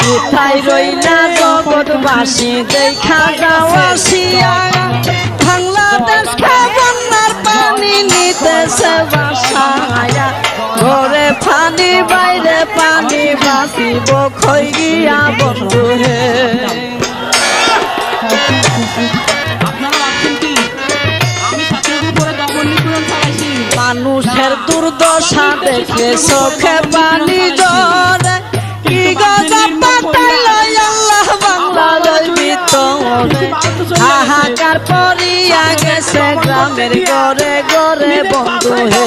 কোথায় রইলা জগৎবাসী দেখা যাও আসিয়া বাংলাদেশ বন্যার পানি নিতেছে বাসায়া ঘরে পানি বাইরে পানি বাঁচিব খই গিয়া বন্ধু হে মানুষের দুর্দশা দেখলে চোখে পানি ঝরে কি গজব পাঠাইল আল্লাহ বাংলার ভিতরে হাহাকার পড়িয়া গেছে গ্রামের ঘরে ঘরে বন্ধু হে